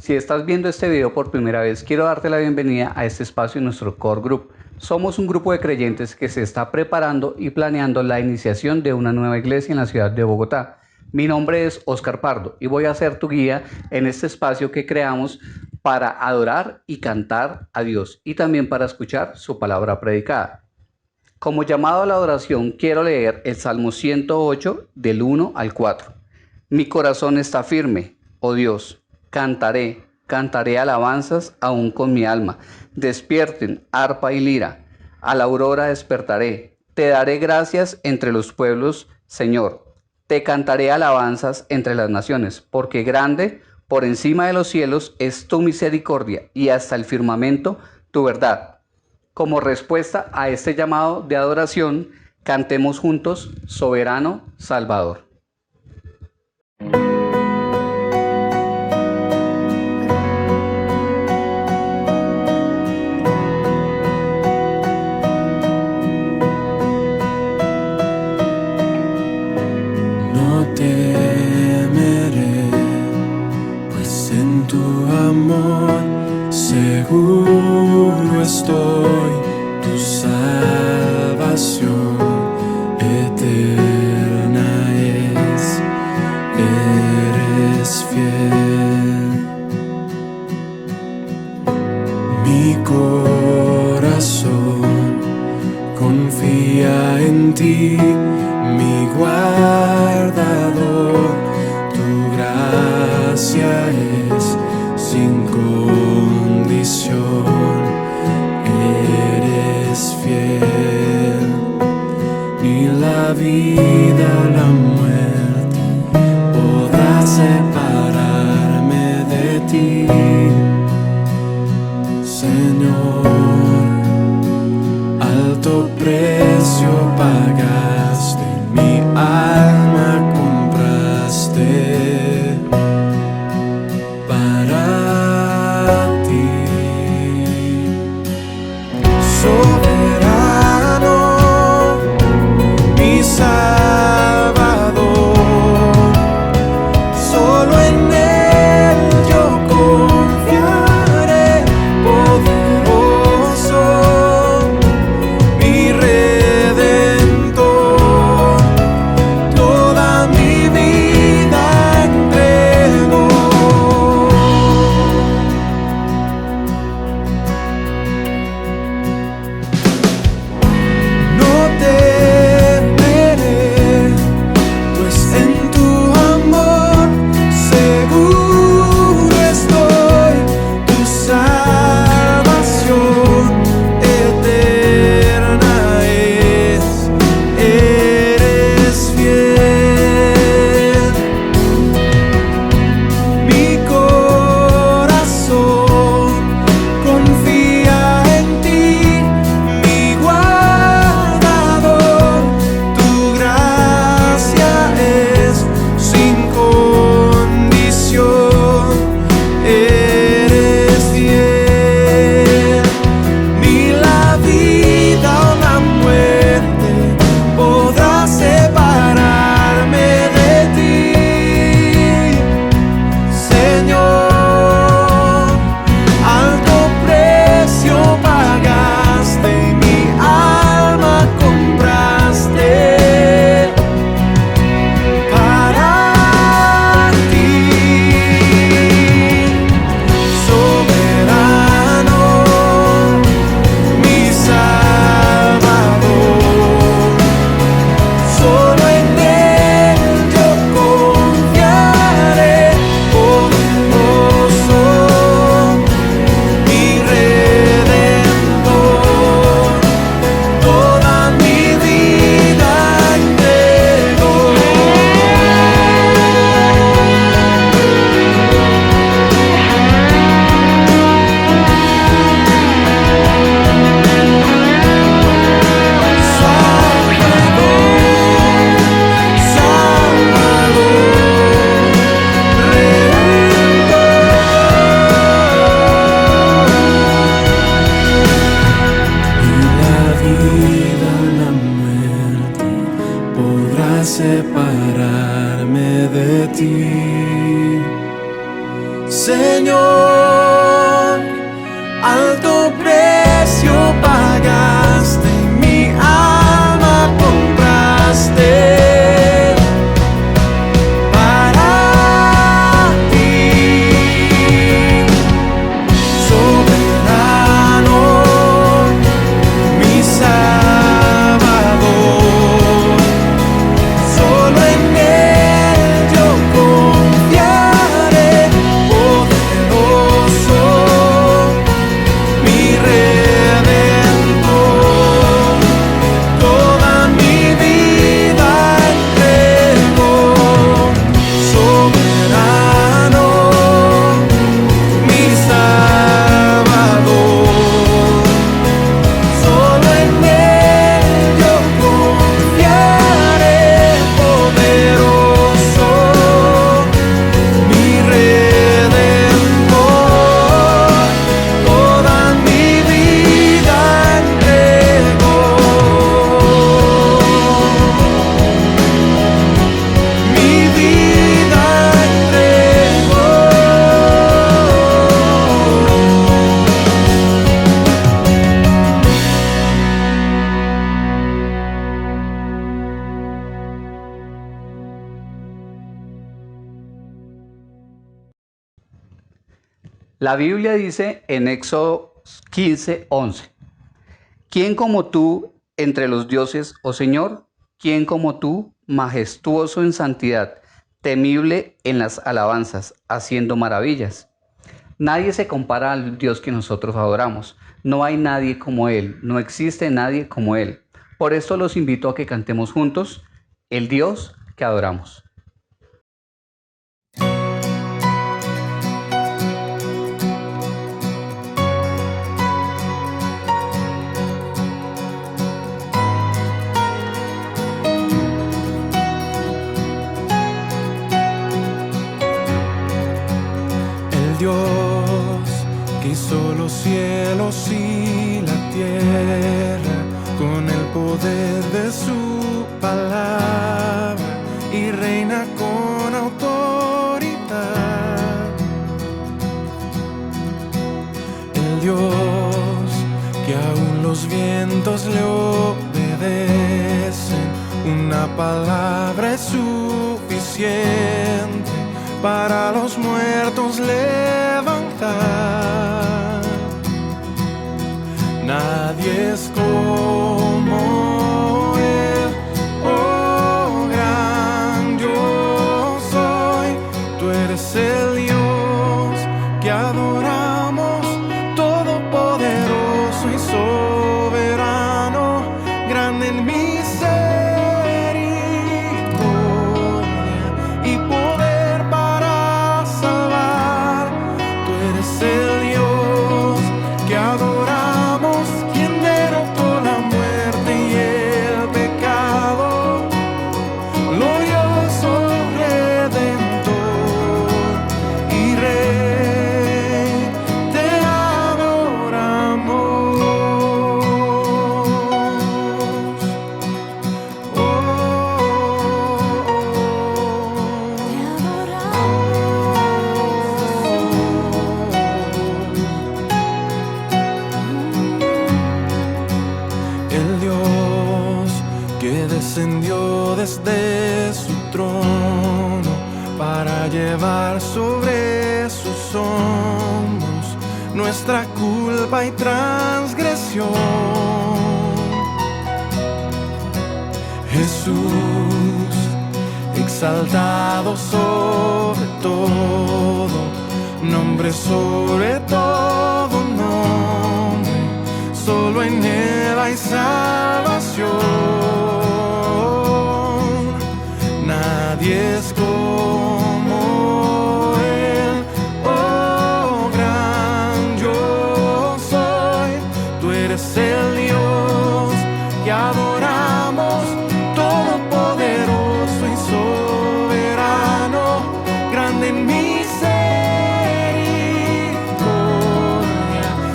Si estás viendo este video por primera vez, quiero darte la bienvenida a este espacio en nuestro Core Group. Somos un grupo de creyentes que se está preparando y planeando la iniciación de una nueva iglesia en la ciudad de Bogotá. Mi nombre es Oscar Pardo y voy a ser tu guía en este espacio que creamos para adorar y cantar a Dios y también para escuchar su palabra predicada. Como llamado a la adoración, quiero leer el Salmo 108 del 1 al 4. Mi corazón está firme, oh Dios. Cantaré alabanzas aún con mi alma. Despierten, arpa y lira. A la aurora despertaré. Te daré gracias entre los pueblos, Señor. Te cantaré alabanzas entre las naciones, porque grande por encima de los cielos es tu misericordia y hasta el firmamento tu verdad. Como respuesta a este llamado de adoración, cantemos juntos Soberano Salvador. No temeré, pues en tu amor seguro estoy, tu salvación eterna es, eres fiel. Mi corazón confía en ti, mi guardador, tu gracia es sin condición, eres fiel. Ni la vida o la muerte podrá separarme de ti, Señor. alto precio pagaste, mi alma compraste. Para ti, soberano, mi Salvador, solo en Él yo confiaré, poderoso, mi Redentor, toda mi vida entrego, soberano, mi Salvador, solo en Él yo confiaré, poderoso, mi Redentor, toda mi vida entrego, mi vida entrego. La Biblia dice en Éxodo 15:11, ¿quién como tú entre los dioses, oh Señor? ¿Quién como tú, majestuoso en santidad, temible en las alabanzas, haciendo maravillas? Nadie se compara al Dios que nosotros adoramos. No hay nadie como Él, no existe nadie como Él. Por esto los invito a que cantemos juntos el Dios que adoramos. El Dios que hizo los cielos y la tierra con el poder de su palabra y reina con autoridad. El Dios que aún los vientos le obedecen, una palabra es suficiente para los muertos levantar. Nadie es como Él, oh gran yo soy. Tú eres el Dios que adoramos, todopoderoso y soberano, grande en misericordia y poder para salvar. Tú eres el Dios que adoramos, quien derrotó la muerte y el pecado, glorioso Redentor y Rey, te adoramos. El Dios que descendió desde su trono para llevar sobre sus hombros nuestra culpa y transgresión. Jesús, exaltado sobre todo, nombre sobre todo nombre, solo en Él hay salvación. Nadie es como Él, oh gran yo soy. Tú eres el Dios que adoramos, todopoderoso y soberano, grande en misericordia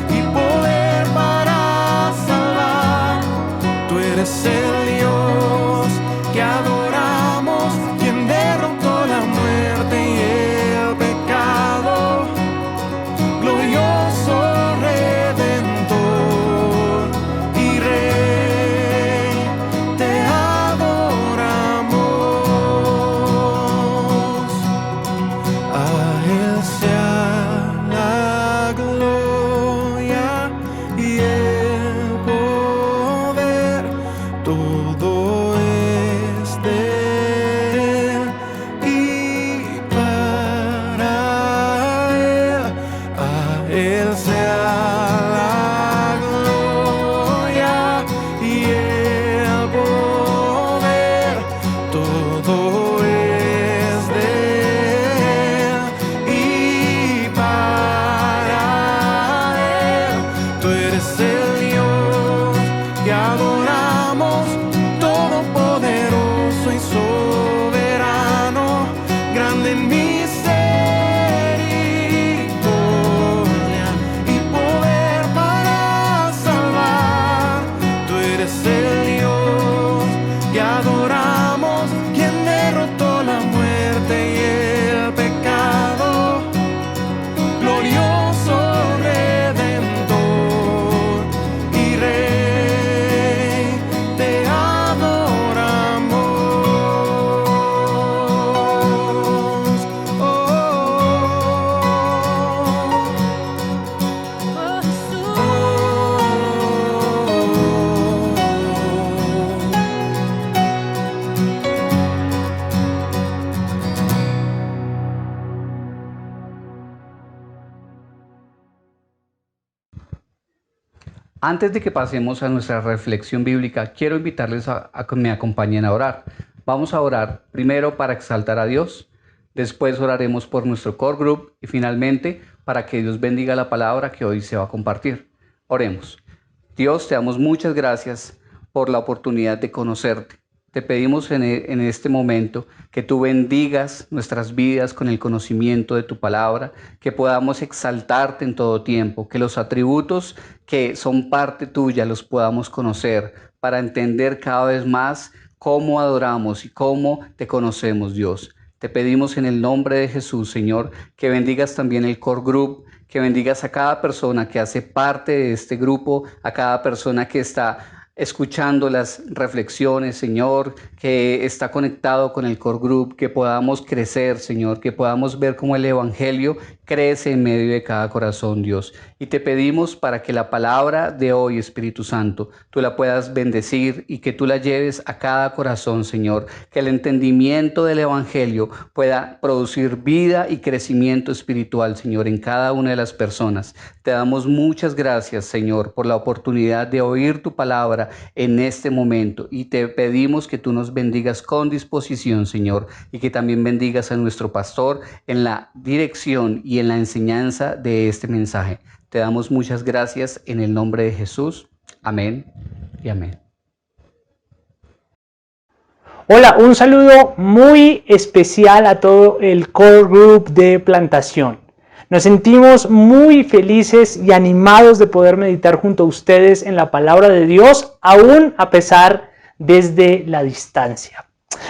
y poder para salvar. Tú eres el Dios que adoramos, quien derrotó la muerte y el pecado, Él sea la gloria y el poder, todo es de Él y para Él. Tú eres el Dios que adoramos, todopoderoso y soberano, grande en misericordia y poder para salvar. Tú eres el Dios que adoramos, quien derrotó la muerte y el pecado, glorioso Redentor y Rey, te adoramos. Antes de que pasemos a nuestra reflexión bíblica, quiero invitarles a que me acompañen a orar. Vamos a orar primero para exaltar a Dios, después oraremos por nuestro core group y finalmente para que Dios bendiga la palabra que hoy se va a compartir. Oremos. Dios, te damos muchas gracias por la oportunidad de conocerte. Te pedimos en este momento que tú bendigas nuestras vidas con el conocimiento de tu palabra, que podamos exaltarte en todo tiempo, que los atributos que son parte tuya los podamos conocer para entender cada vez más cómo adoramos y cómo te conocemos, Dios. Te pedimos en el nombre de Jesús, Señor, que bendigas también el core group, que bendigas a cada persona que hace parte de este grupo, a cada persona que está escuchando las reflexiones, Señor, que está conectado con el core group, que podamos crecer, Señor, que podamos ver cómo el evangelio crece en medio de cada corazón, Dios. Y te pedimos para que la palabra de hoy, Espíritu Santo, tú la puedas bendecir y que tú la lleves a cada corazón, Señor, que el entendimiento del evangelio pueda producir vida y crecimiento espiritual, Señor, en cada una de las personas. Te damos muchas gracias, Señor, por la oportunidad de oír tu palabra en este momento y te pedimos que tú nos bendigas con disposición, Señor, y que también bendigas a nuestro pastor en la dirección y en la enseñanza de este mensaje. Te damos muchas gracias en el nombre de Jesús. Amén y amén. Hola, un saludo muy especial a todo el core group de Plantación. Nos sentimos muy felices y animados de poder meditar junto a ustedes en la palabra de Dios, aún a pesar desde la distancia.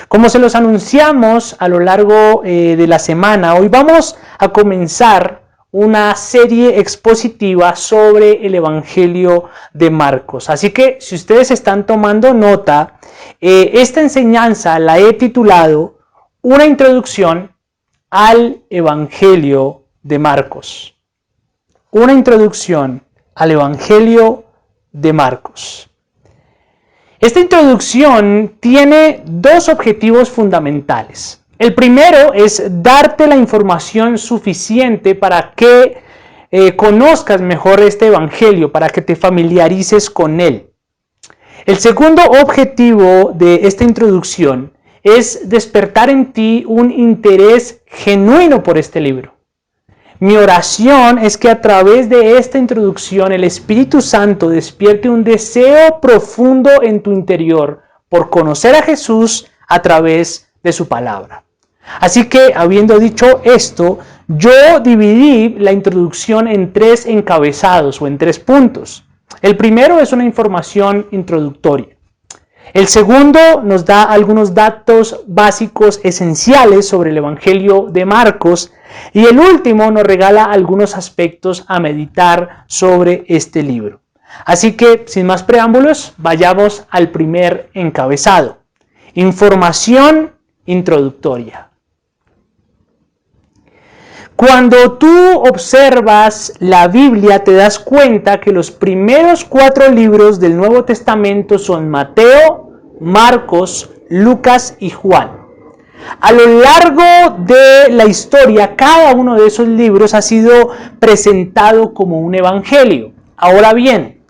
Como se los anunciamos a lo largo de la semana, hoy vamos a comenzar una serie expositiva sobre el Evangelio de Marcos. Así que si ustedes están tomando nota, esta enseñanza la he titulado Una introducción al Evangelio de Marcos. Una introducción al Evangelio de Marcos. Esta introducción tiene dos objetivos fundamentales. El primero es darte la información suficiente para que conozcas mejor este Evangelio, para que te familiarices con él. El segundo objetivo de esta introducción es despertar en ti un interés genuino por este libro. Mi oración es que a través de esta introducción el Espíritu Santo despierte un deseo profundo en tu interior por conocer a Jesús a través de su palabra. Así que, habiendo dicho esto, yo dividí la introducción en tres encabezados o en tres puntos. El primero es una información introductoria. El segundo nos da algunos datos básicos esenciales sobre el Evangelio de Marcos y el último nos regala algunos aspectos a meditar sobre este libro. Así que, sin más preámbulos, vayamos al primer encabezado. Información introductoria. Cuando tú observas la Biblia, te das cuenta que los primeros 4 libros del Nuevo Testamento son Mateo, Marcos, Lucas y Juan. A lo largo de la historia, cada uno de esos libros ha sido presentado como un evangelio. Ahora bien,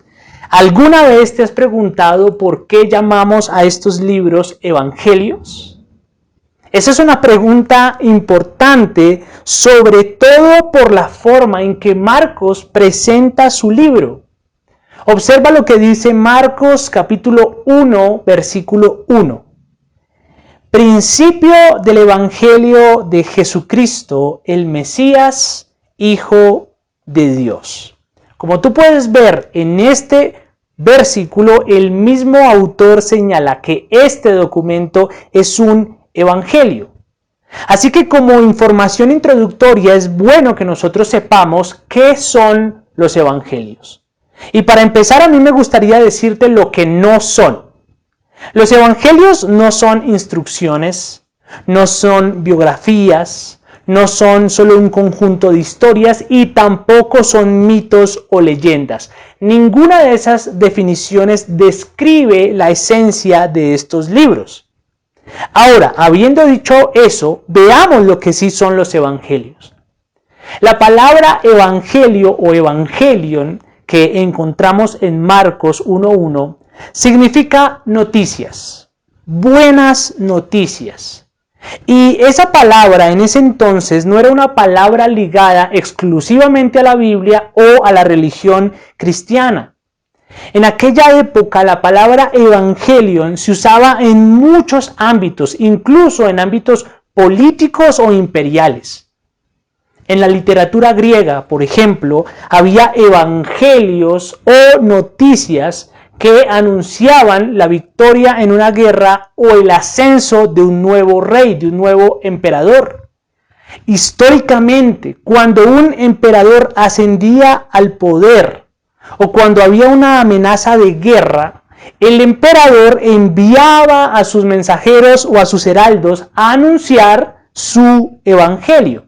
¿alguna vez te has preguntado por qué llamamos a estos libros evangelios? Esa es una pregunta importante, sobre todo por la forma en que Marcos presenta su libro. Observa lo que dice Marcos capítulo 1, versículo 1. Principio del Evangelio de Jesucristo, el Mesías, Hijo de Dios. Como tú puedes ver en este versículo, el mismo autor señala que este documento es un evangelio. Así que como información introductoria es bueno que nosotros sepamos qué son los evangelios. Y para empezar, a mí me gustaría decirte lo que no son. Los evangelios no son instrucciones, no son biografías, no son solo un conjunto de historias y tampoco son mitos o leyendas. Ninguna de esas definiciones describe la esencia de estos libros. Ahora, habiendo dicho eso, veamos lo que sí son los evangelios. La palabra evangelio o evangelion que encontramos en Marcos 1:1 significa noticias, buenas noticias. Y esa palabra en ese entonces no era una palabra ligada exclusivamente a la Biblia o a la religión cristiana. En aquella época la palabra evangelion se usaba en muchos ámbitos, incluso en ámbitos políticos o imperiales. En la literatura griega, por ejemplo, había evangelios o noticias que anunciaban la victoria en una guerra o el ascenso de un nuevo rey, de un nuevo emperador. Históricamente, cuando un emperador ascendía al poder o cuando había una amenaza de guerra, el emperador enviaba a sus mensajeros o a sus heraldos a anunciar su evangelio.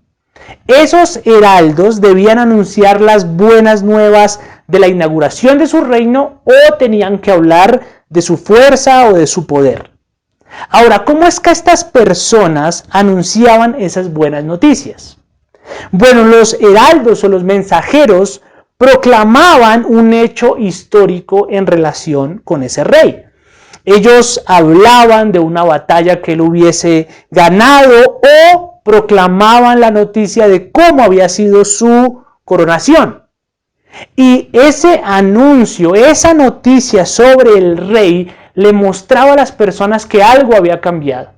Esos heraldos debían anunciar las buenas nuevas de la inauguración de su reino o tenían que hablar de su fuerza o de su poder. Ahora, ¿cómo es que estas personas anunciaban esas buenas noticias? Bueno, los heraldos o los mensajeros proclamaban un hecho histórico en relación con ese rey. Ellos hablaban de una batalla que él hubiese ganado o proclamaban la noticia de cómo había sido su coronación. Y ese anuncio, esa noticia sobre el rey le mostraba a las personas que algo había cambiado.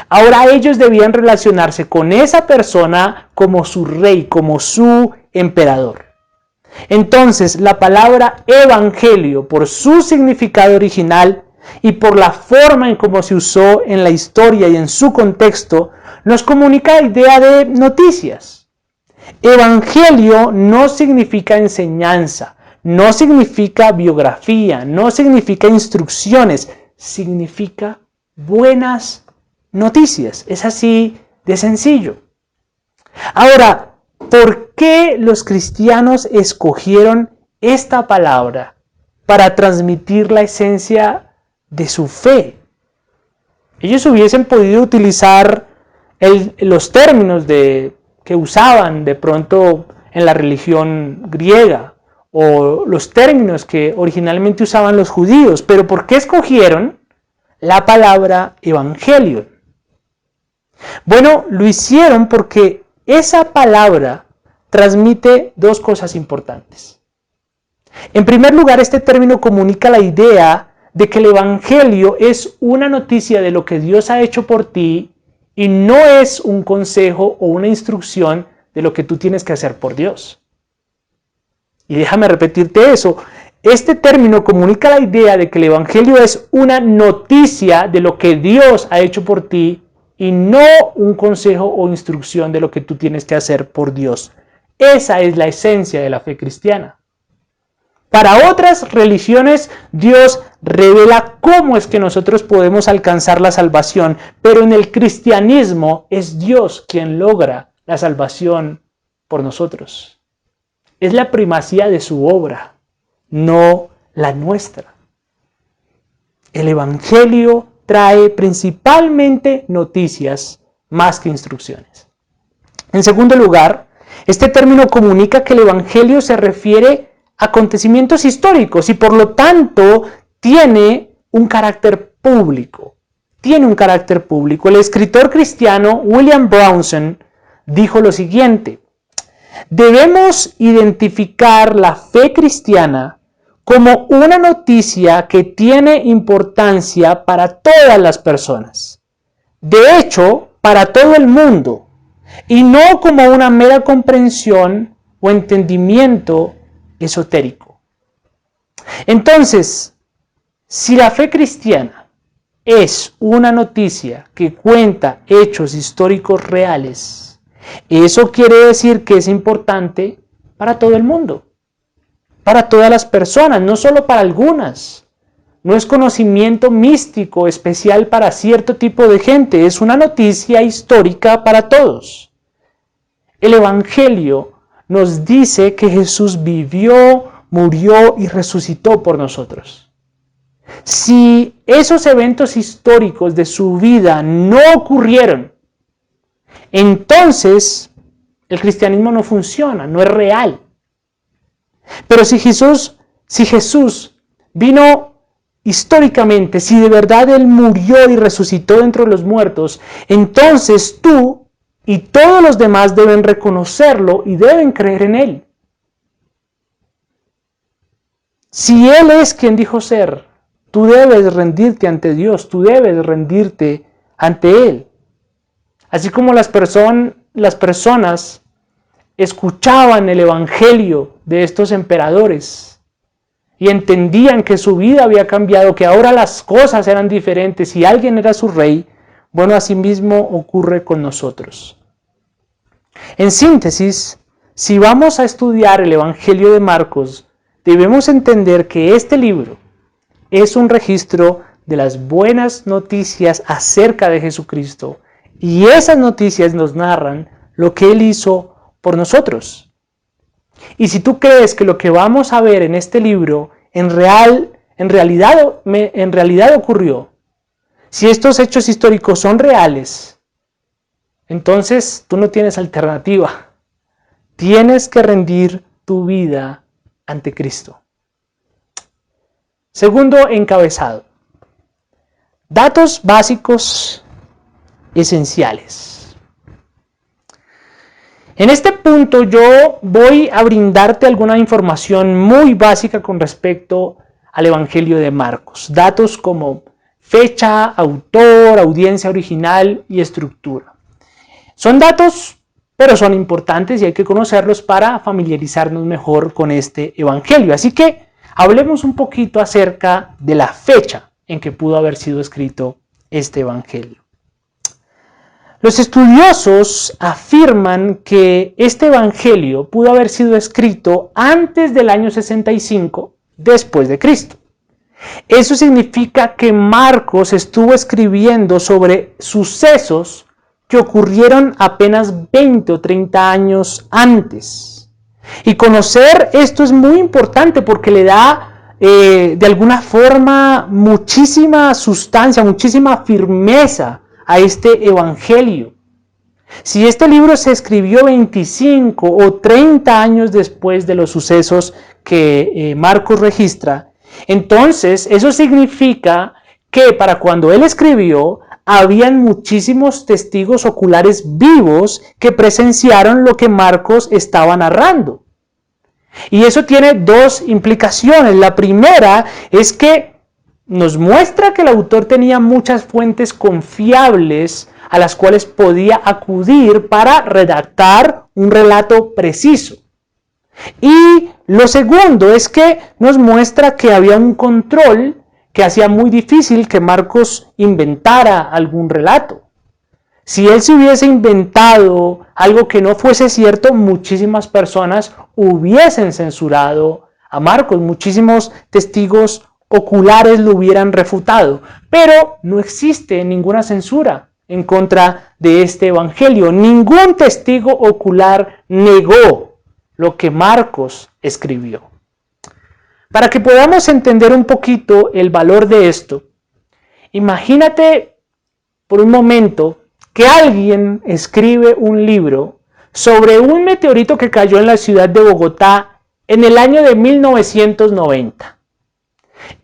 Ahora ellos debían relacionarse con esa persona como su rey, como su emperador. Entonces, la palabra evangelio, por su significado original y por la forma en cómo se usó en la historia y en su contexto, nos comunica la idea de noticias. Evangelio no significa enseñanza, no significa biografía, no significa instrucciones, significa buenas noticias. Es así de sencillo. Ahora, ¿por qué los cristianos escogieron esta palabra para transmitir la esencia de su fe? Ellos hubiesen podido utilizar los términos que usaban de pronto en la religión griega o los términos que originalmente usaban los judíos, pero ¿por qué escogieron la palabra evangelio? Bueno, lo hicieron porque esa palabra transmite dos cosas importantes. En primer lugar, este término comunica la idea de que el evangelio es una noticia de lo que Dios ha hecho por ti y no es un consejo o una instrucción de lo que tú tienes que hacer por Dios. Y déjame repetirte eso. Este término comunica la idea de que el evangelio es una noticia de lo que Dios ha hecho por ti y no un consejo o instrucción de lo que tú tienes que hacer por Dios. Esa es la esencia de la fe cristiana. Para otras religiones, Dios revela cómo es que nosotros podemos alcanzar la salvación, pero en el cristianismo es Dios quien logra la salvación por nosotros. Es la primacía de su obra, no la nuestra. El evangelio trae principalmente noticias más que instrucciones. En segundo lugar, este término comunica que el Evangelio se refiere a acontecimientos históricos y por lo tanto tiene un carácter público. El escritor cristiano William Brownson dijo lo siguiente: debemos identificar la fe cristiana como una noticia que tiene importancia para todas las personas. De hecho, para todo el mundo, y no como una mera comprensión o entendimiento esotérico. Entonces, si la fe cristiana es una noticia que cuenta hechos históricos reales, eso quiere decir que es importante para todo el mundo, para todas las personas, no solo para algunas. No es conocimiento místico especial para cierto tipo de gente, es una noticia histórica para todos. El Evangelio nos dice que Jesús vivió, murió y resucitó por nosotros. Si esos eventos históricos de su vida no ocurrieron, entonces el cristianismo no funciona, no es real. Pero si Jesús vino históricamente, si de verdad Él murió y resucitó de entre los muertos, entonces tú y todos los demás deben reconocerlo y deben creer en Él. Si Él es quien dijo ser, tú debes rendirte ante Dios, tú debes rendirte ante Él. Así como las personas escuchaban el evangelio de estos emperadores y entendían que su vida había cambiado, que ahora las cosas eran diferentes y alguien era su rey, bueno, así mismo ocurre con nosotros. En síntesis, si vamos a estudiar el Evangelio de Marcos, debemos entender que este libro es un registro de las buenas noticias acerca de Jesucristo y esas noticias nos narran lo que Él hizo por nosotros. Y si tú crees que lo que vamos a ver en este libro en realidad ocurrió, si estos hechos históricos son reales, entonces tú no tienes alternativa. Tienes que rendir tu vida ante Cristo. Segundo encabezado. Datos básicos esenciales. En este punto yo voy a brindarte alguna información muy básica con respecto al Evangelio de Marcos. Datos como fecha, autor, audiencia original y estructura. Son datos, pero son importantes y hay que conocerlos para familiarizarnos mejor con este Evangelio. Así que hablemos un poquito acerca de la fecha en que pudo haber sido escrito este Evangelio. Los estudiosos afirman que este Evangelio pudo haber sido escrito antes del año 65 después de Cristo. Eso significa que Marcos estuvo escribiendo sobre sucesos que ocurrieron apenas 20 o 30 años antes. Y conocer esto es muy importante porque le da de alguna forma muchísima sustancia, muchísima firmeza a este Evangelio. Si este libro se escribió 25 o 30 años después de los sucesos que Marcos registra, entonces eso significa que para cuando él escribió, habían muchísimos testigos oculares vivos que presenciaron lo que Marcos estaba narrando. Y eso tiene dos implicaciones. La primera es que nos muestra que el autor tenía muchas fuentes confiables a las cuales podía acudir para redactar un relato preciso. Y lo segundo es que nos muestra que había un control que hacía muy difícil que Marcos inventara algún relato. Si él se hubiese inventado algo que no fuese cierto, muchísimas personas hubiesen censurado a Marcos, muchísimos testigos oculares lo hubieran refutado, pero no existe ninguna censura en contra de este evangelio. Ningún testigo ocular negó lo que Marcos escribió. Para que podamos entender un poquito el valor de esto, Imagínate por un momento que alguien escribe un libro sobre un meteorito que cayó en la ciudad de Bogotá en el año de 1990.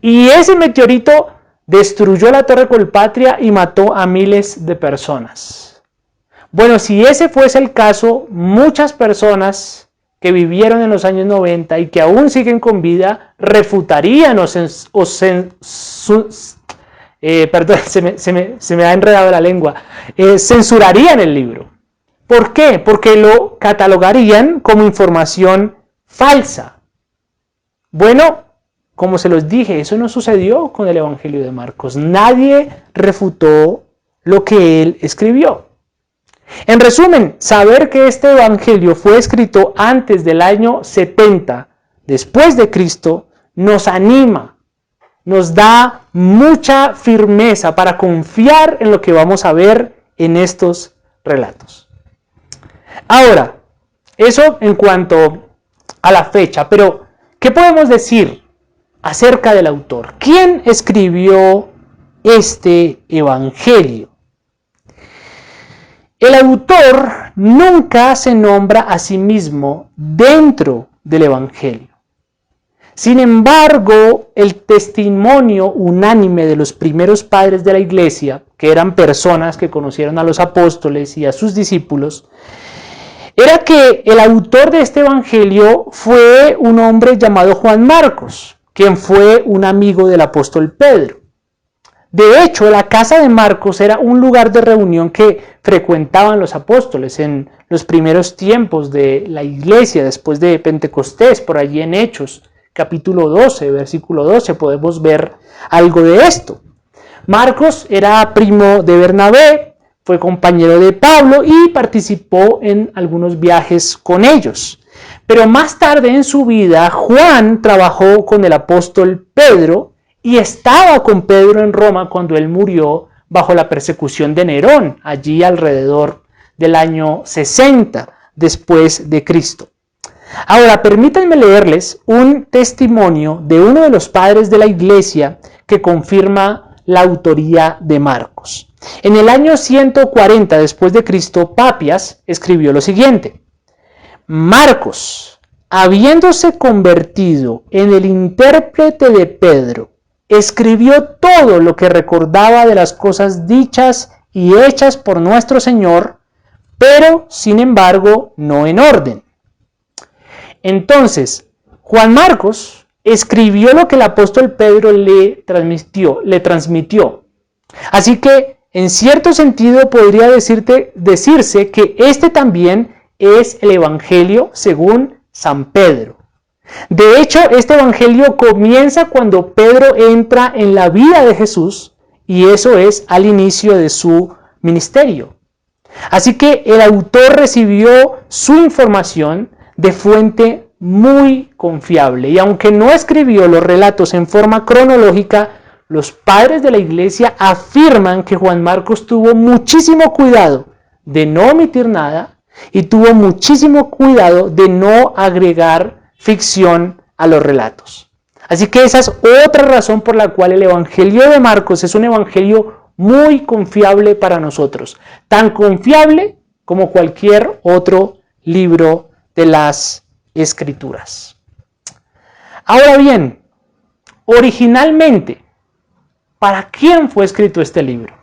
Y ese meteorito destruyó la Torre Colpatria y mató a miles de personas. Bueno, si ese fuese el caso, muchas personas que vivieron en los años 90 y que aún siguen con vida refutarían perdón, se me ha enredado la lengua, censurarían el libro. ¿Por qué? Porque lo catalogarían como información falsa. Bueno, como se los dije, eso no sucedió con el Evangelio de Marcos. Nadie refutó lo que él escribió. En resumen, saber que este Evangelio fue escrito antes del año 70 después de Cristo nos anima, nos da mucha firmeza para confiar en lo que vamos a ver en estos relatos. Ahora, eso en cuanto a la fecha, pero ¿qué podemos decir acerca del autor? ¿Quién escribió este Evangelio? El autor nunca se nombra a sí mismo dentro del Evangelio. Sin embargo, el testimonio unánime de los primeros padres de la iglesia, que eran personas que conocieron a los apóstoles y a sus discípulos, era que el autor de este Evangelio fue un hombre llamado Juan Marcos, quien fue un amigo del apóstol Pedro. De hecho, la casa de Marcos era un lugar de reunión que frecuentaban los apóstoles en los primeros tiempos de la iglesia, después de Pentecostés, por allí en Hechos, capítulo 12, versículo 12, podemos ver algo de esto. Marcos era primo de Bernabé, fue compañero de Pablo y participó en algunos viajes con ellos. Pero más tarde en su vida, Juan trabajó con el apóstol Pedro y estaba con Pedro en Roma cuando él murió bajo la persecución de Nerón, allí alrededor del año 60 después de Cristo. Ahora, permítanme leerles un testimonio de uno de los padres de la iglesia que confirma la autoría de Marcos. En el año 140 después de Cristo, Papias escribió lo siguiente: Marcos, habiéndose convertido en el intérprete de Pedro, escribió todo lo que recordaba de las cosas dichas y hechas por nuestro Señor, pero sin embargo no en orden. Entonces, Juan Marcos escribió lo que el apóstol Pedro le transmitió. Así que, en cierto sentido, podría decirse que este también es el Evangelio según San Pedro. De hecho, este Evangelio comienza cuando Pedro entra en la vida de Jesús, y eso es al inicio de su ministerio. Así que el autor recibió su información de fuente muy confiable, y aunque no escribió los relatos en forma cronológica, los padres de la iglesia afirman que Juan Marcos tuvo muchísimo cuidado de no omitir nada y tuvo muchísimo cuidado de no agregar ficción a los relatos. Así que esa es otra razón por la cual el Evangelio de Marcos es un evangelio muy confiable para nosotros, tan confiable como cualquier otro libro de las Escrituras. Ahora bien, originalmente, ¿para quién fue escrito este libro?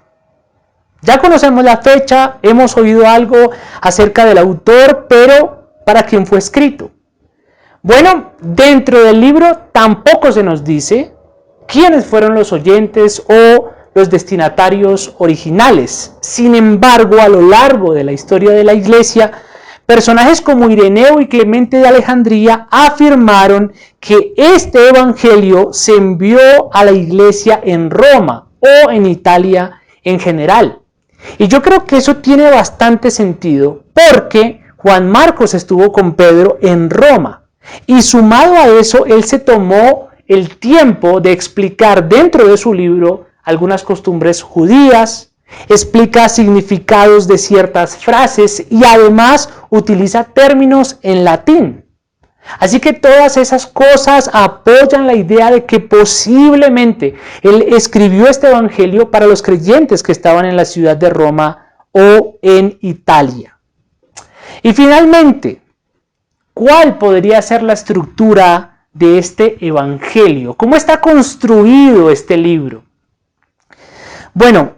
Ya conocemos la fecha, hemos oído algo acerca del autor, pero ¿para quién fue escrito? Bueno, dentro del libro tampoco se nos dice quiénes fueron los oyentes o los destinatarios originales. Sin embargo, a lo largo de la historia de la iglesia, personajes como Ireneo y Clemente de Alejandría afirmaron que este evangelio se envió a la iglesia en Roma o en Italia en general. Y yo creo que eso tiene bastante sentido porque Juan Marcos estuvo con Pedro en Roma. Y sumado a eso, él se tomó el tiempo de explicar dentro de su libro algunas costumbres judías, explica significados de ciertas frases y además utiliza términos en latín. Así que todas esas cosas apoyan la idea de que posiblemente él escribió este evangelio para los creyentes que estaban en la ciudad de Roma o en Italia. Y finalmente, ¿cuál podría ser la estructura de este evangelio? ¿Cómo está construido este libro? Bueno,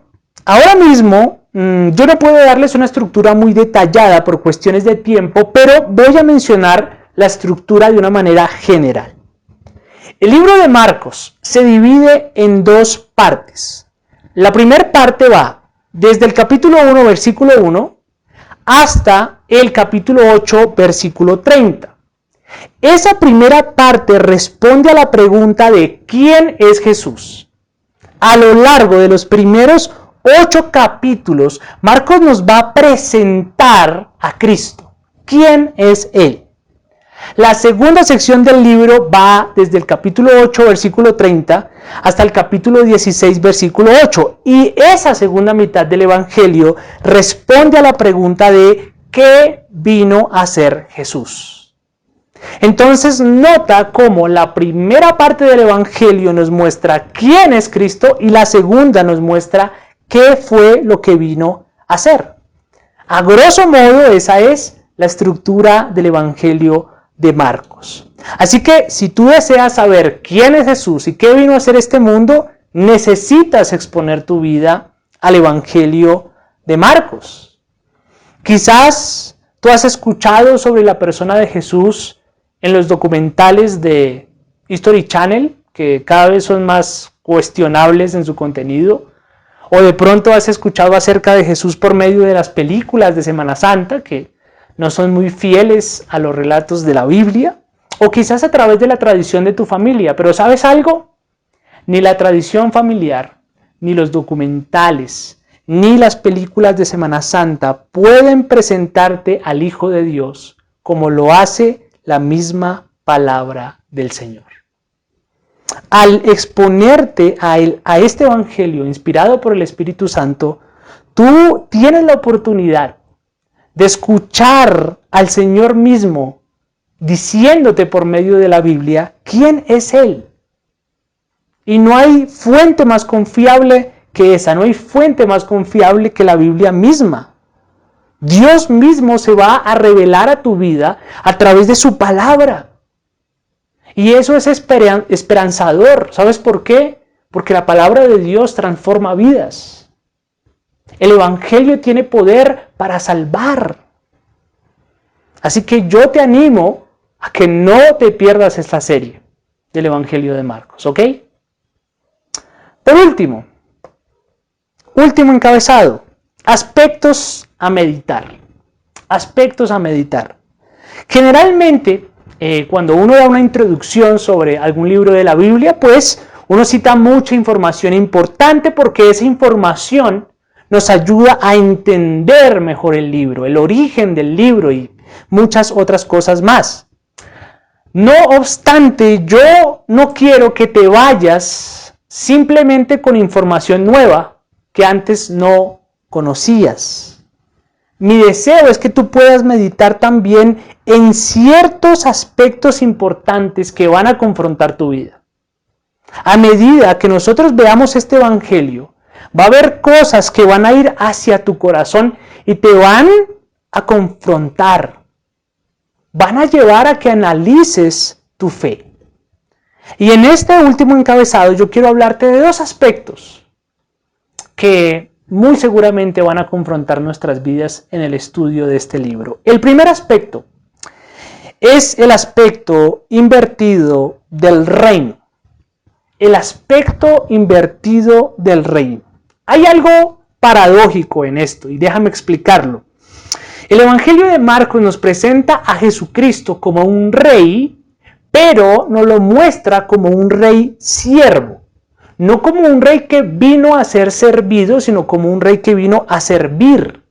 ahora mismo yo no puedo darles una estructura muy detallada por cuestiones de tiempo, pero voy a mencionar la estructura de una manera general. El libro de Marcos se divide en dos partes. La primera parte va desde el capítulo 1, versículo 1, hasta el capítulo 8, versículo 30. Esa primera parte responde a la pregunta de ¿quién es Jesús? A lo largo de los primeros 8 capítulos, Marcos nos va a presentar a Cristo. ¿Quién es Él? La segunda sección del libro va desde el capítulo 8, versículo 30, hasta el capítulo 16, versículo 8. Y esa segunda mitad del Evangelio responde a la pregunta de ¿qué vino a hacer Jesús? Entonces nota cómo la primera parte del Evangelio nos muestra quién es Cristo y la segunda nos muestra qué fue lo que vino a hacer. A grosso modo, esa es la estructura del Evangelio de Marcos. Así que si tú deseas saber quién es Jesús y qué vino a hacer este mundo, necesitas exponer tu vida al Evangelio de Marcos. Quizás tú has escuchado sobre la persona de Jesús en los documentales de History Channel, que cada vez son más cuestionables en su contenido, o de pronto has escuchado acerca de Jesús por medio de las películas de Semana Santa, que no son muy fieles a los relatos de la Biblia, o quizás a través de la tradición de tu familia. Pero ¿sabes algo? Ni la tradición familiar, ni los documentales, ni las películas de Semana Santa pueden presentarte al Hijo de Dios como lo hace la misma palabra del Señor. Al exponerte a este evangelio inspirado por el Espíritu Santo, tú tienes la oportunidad de escuchar al Señor mismo diciéndote por medio de la Biblia quién es Él. Y no hay fuente más confiable que esa, no hay fuente más confiable que la Biblia misma. Dios mismo se va a revelar a tu vida a través de su palabra. Y eso es esperanzador. ¿Sabes por qué? Porque la palabra de Dios transforma vidas. El Evangelio tiene poder para salvar. Así que yo te animo a que no te pierdas esta serie del Evangelio de Marcos, ¿ok? Por último encabezado, aspectos a meditar. Aspectos a meditar. Generalmente, cuando uno da una introducción sobre algún libro de la Biblia, pues uno cita mucha información importante porque esa información nos ayuda a entender mejor el libro, el origen del libro y muchas otras cosas más. No obstante, yo no quiero que te vayas simplemente con información nueva que antes no conocías. Mi deseo es que tú puedas meditar también en ciertos aspectos importantes que van a confrontar tu vida. A medida que nosotros veamos este evangelio, va a haber cosas que van a ir hacia tu corazón y te van a confrontar. Van a llevar a que analices tu fe. Y en este último encabezado yo quiero hablarte de dos aspectos que muy seguramente van a confrontar nuestras vidas en el estudio de este libro. El primer aspecto es el aspecto invertido del reino. El aspecto invertido del reino. Hay algo paradójico en esto y déjame explicarlo. El Evangelio de Marcos nos presenta a Jesucristo como un rey, pero nos lo muestra como un rey siervo. No como un rey que vino a ser servido, sino como un rey que vino a servir.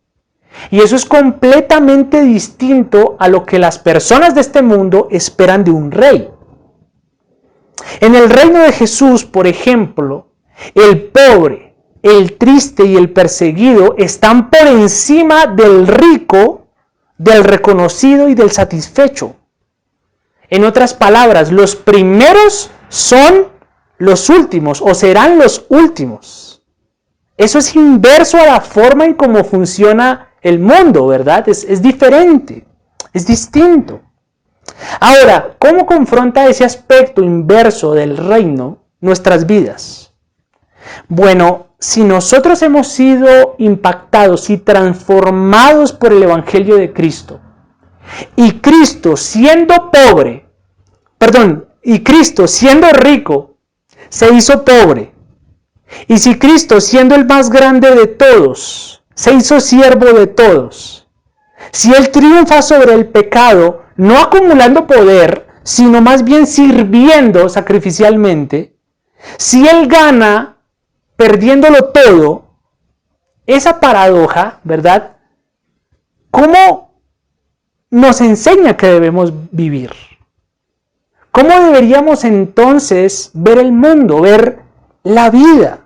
Y eso es completamente distinto a lo que las personas de este mundo esperan de un rey. En el reino de Jesús, por ejemplo, el pobre, el triste y el perseguido están por encima del rico, del reconocido y del satisfecho. En otras palabras, los primeros son los últimos o serán los últimos. Eso es inverso a la forma en cómo funciona el mundo, ¿verdad? Es diferente, es distinto. Ahora, ¿cómo confronta ese aspecto inverso del reino nuestras vidas? Bueno, si nosotros hemos sido impactados y transformados por el Evangelio de Cristo, y Cristo siendo rico, se hizo pobre, y si Cristo siendo el más grande de todos, se hizo siervo de todos, si Él triunfa sobre el pecado, no acumulando poder, sino más bien sirviendo sacrificialmente, si Él gana perdiéndolo todo, esa paradoja, ¿verdad? ¿Cómo nos enseña que debemos vivir? ¿Cómo deberíamos entonces ver el mundo, ver la vida?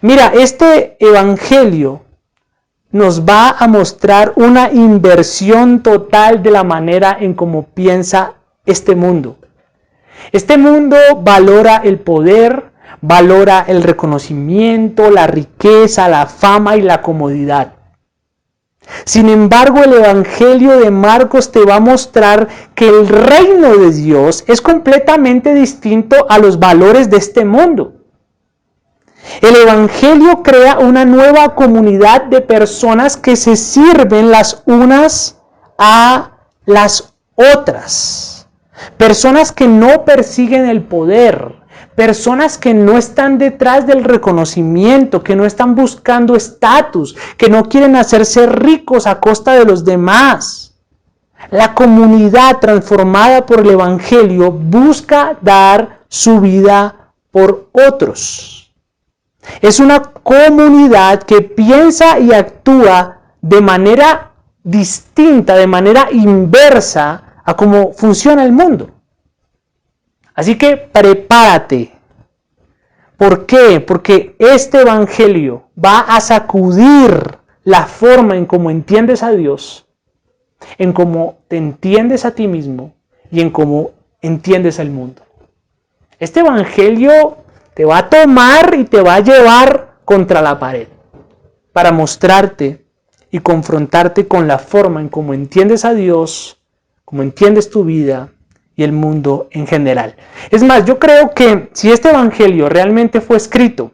Mira, este evangelio nos va a mostrar una inversión total de la manera en cómo piensa este mundo. Este mundo valora el poder, valora el reconocimiento, la riqueza, la fama y la comodidad. Sin embargo, el Evangelio de Marcos te va a mostrar que el reino de Dios es completamente distinto a los valores de este mundo. El Evangelio crea una nueva comunidad de personas que se sirven las unas a las otras. Personas que no persiguen el poder. Personas que no están detrás del reconocimiento, que no están buscando estatus, que no quieren hacerse ricos a costa de los demás. La comunidad transformada por el Evangelio busca dar su vida por otros. Es una comunidad que piensa y actúa de manera distinta, de manera inversa a cómo funciona el mundo. Así que prepárate. ¿Por qué? Porque este evangelio va a sacudir la forma en cómo entiendes a Dios, en cómo te entiendes a ti mismo y en cómo entiendes el mundo. Este evangelio te va a tomar y te va a llevar contra la pared para mostrarte y confrontarte con la forma en cómo entiendes a Dios, cómo entiendes tu vida y el mundo en general. Es más, yo creo que si este evangelio realmente fue escrito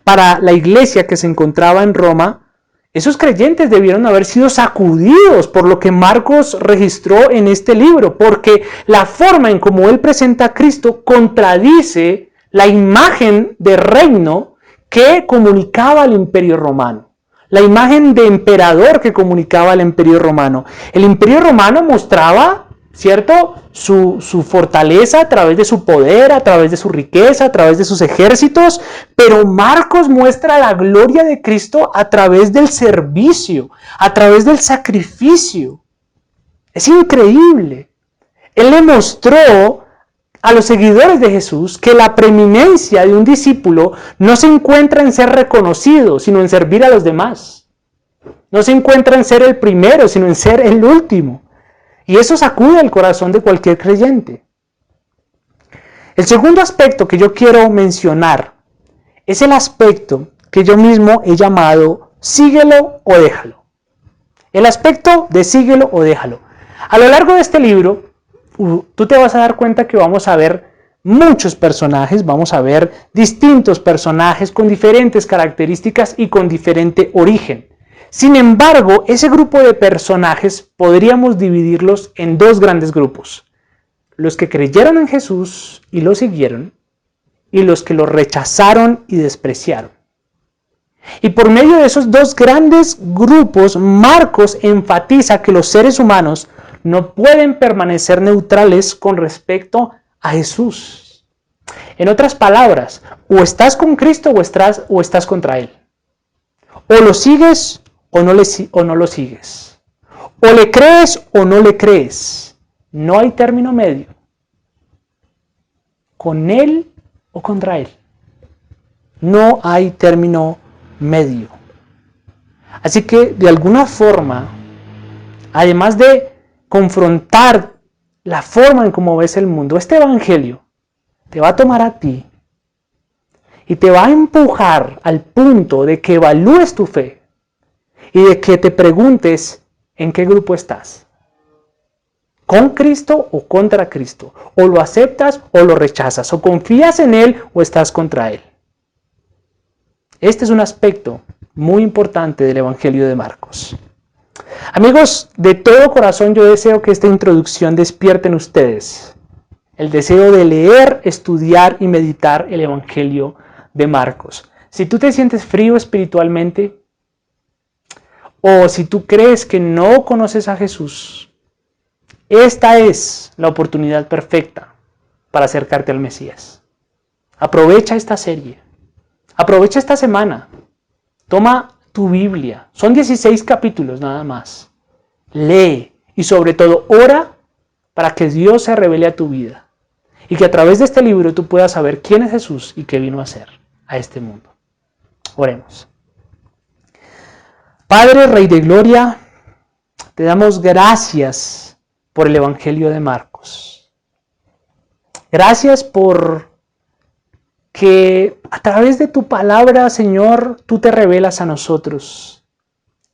para la iglesia que se encontraba en Roma, esos creyentes debieron haber sido sacudidos por lo que Marcos registró en este libro, porque la forma en cómo él presenta a Cristo contradice la imagen de reino que comunicaba el Imperio Romano. La imagen de emperador que comunicaba el Imperio Romano. El Imperio Romano mostraba, ¿cierto?, su fortaleza a través de su poder, a través de su riqueza, a través de sus ejércitos, pero Marcos muestra la gloria de Cristo a través del servicio, a través del sacrificio. Es increíble. Él le mostró a los seguidores de Jesús que la preeminencia de un discípulo no se encuentra en ser reconocido, sino en servir a los demás. No se encuentra en ser el primero, sino en ser el último. Y eso sacude el corazón de cualquier creyente. El segundo aspecto que yo quiero mencionar es el aspecto que yo mismo he llamado síguelo o déjalo. El aspecto de síguelo o déjalo. A lo largo de este libro, tú te vas a dar cuenta que vamos a ver muchos personajes, vamos a ver distintos personajes con diferentes características y con diferente origen. Sin embargo, ese grupo de personajes podríamos dividirlos en dos grandes grupos. Los que creyeron en Jesús y lo siguieron, y los que lo rechazaron y despreciaron. Y por medio de esos dos grandes grupos, Marcos enfatiza que los seres humanos no pueden permanecer neutrales con respecto a Jesús. En otras palabras, o estás con Cristo o estás contra Él. O lo sigues o no lo sigues. O le crees o no le crees. No hay término medio. Con Él o contra Él. No hay término medio. Así que, de alguna forma, además de confrontar la forma en cómo ves el mundo, este evangelio te va a tomar a ti y te va a empujar al punto de que evalúes tu fe y de que te preguntes en qué grupo estás. ¿Con Cristo o contra Cristo? O lo aceptas o lo rechazas, o confías en Él o estás contra Él. Este es un aspecto muy importante del Evangelio de Marcos. Amigos, de todo corazón yo deseo que esta introducción despierte en ustedes el deseo de leer, estudiar y meditar el Evangelio de Marcos. Si tú te sientes frío espiritualmente, o si tú crees que no conoces a Jesús, esta es la oportunidad perfecta para acercarte al Mesías. Aprovecha esta serie. Aprovecha esta semana. Toma tu Biblia. Son 16 capítulos nada más. Lee y sobre todo ora para que Dios se revele a tu vida. Y que a través de este libro tú puedas saber quién es Jesús y qué vino a hacer a este mundo. Oremos. Padre, Rey de Gloria, te damos gracias por el Evangelio de Marcos. Gracias por que a través de tu palabra, Señor, tú te revelas a nosotros.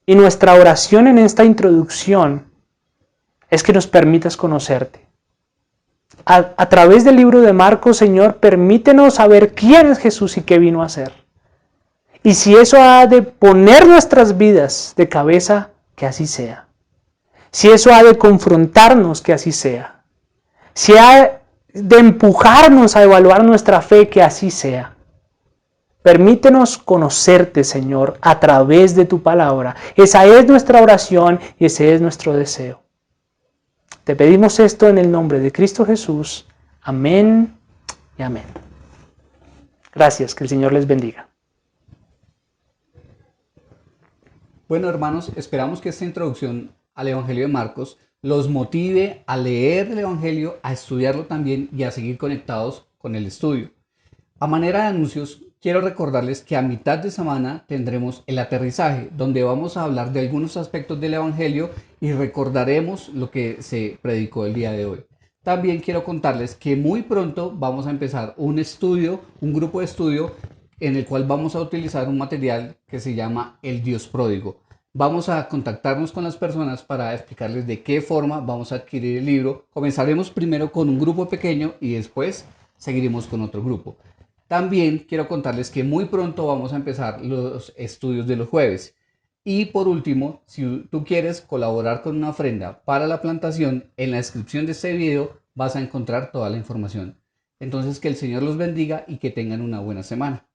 Y nuestra oración en esta introducción es que nos permitas conocerte. A través del libro de Marcos, Señor, permítenos saber quién es Jesús y qué vino a hacer. Y si eso ha de poner nuestras vidas de cabeza, que así sea. Si eso ha de confrontarnos, que así sea. Si ha de empujarnos a evaluar nuestra fe, que así sea. Permítenos conocerte, Señor, a través de tu palabra. Esa es nuestra oración y ese es nuestro deseo. Te pedimos esto en el nombre de Cristo Jesús. Amén y amén. Gracias, que el Señor les bendiga. Bueno, hermanos, esperamos que esta introducción al Evangelio de Marcos los motive a leer el Evangelio, a estudiarlo también y a seguir conectados con el estudio. A manera de anuncios, quiero recordarles que a mitad de semana tendremos el aterrizaje, donde vamos a hablar de algunos aspectos del Evangelio y recordaremos lo que se predicó el día de hoy. También quiero contarles que muy pronto vamos a empezar un grupo de estudio en el cual vamos a utilizar un material que se llama El Dios Pródigo. Vamos a contactarnos con las personas para explicarles de qué forma vamos a adquirir el libro. Comenzaremos primero con un grupo pequeño y después seguiremos con otro grupo. También quiero contarles que muy pronto vamos a empezar los estudios de los jueves. Y por último, si tú quieres colaborar con una ofrenda para la plantación, en la descripción de este video vas a encontrar toda la información. Entonces, que el Señor los bendiga y que tengan una buena semana.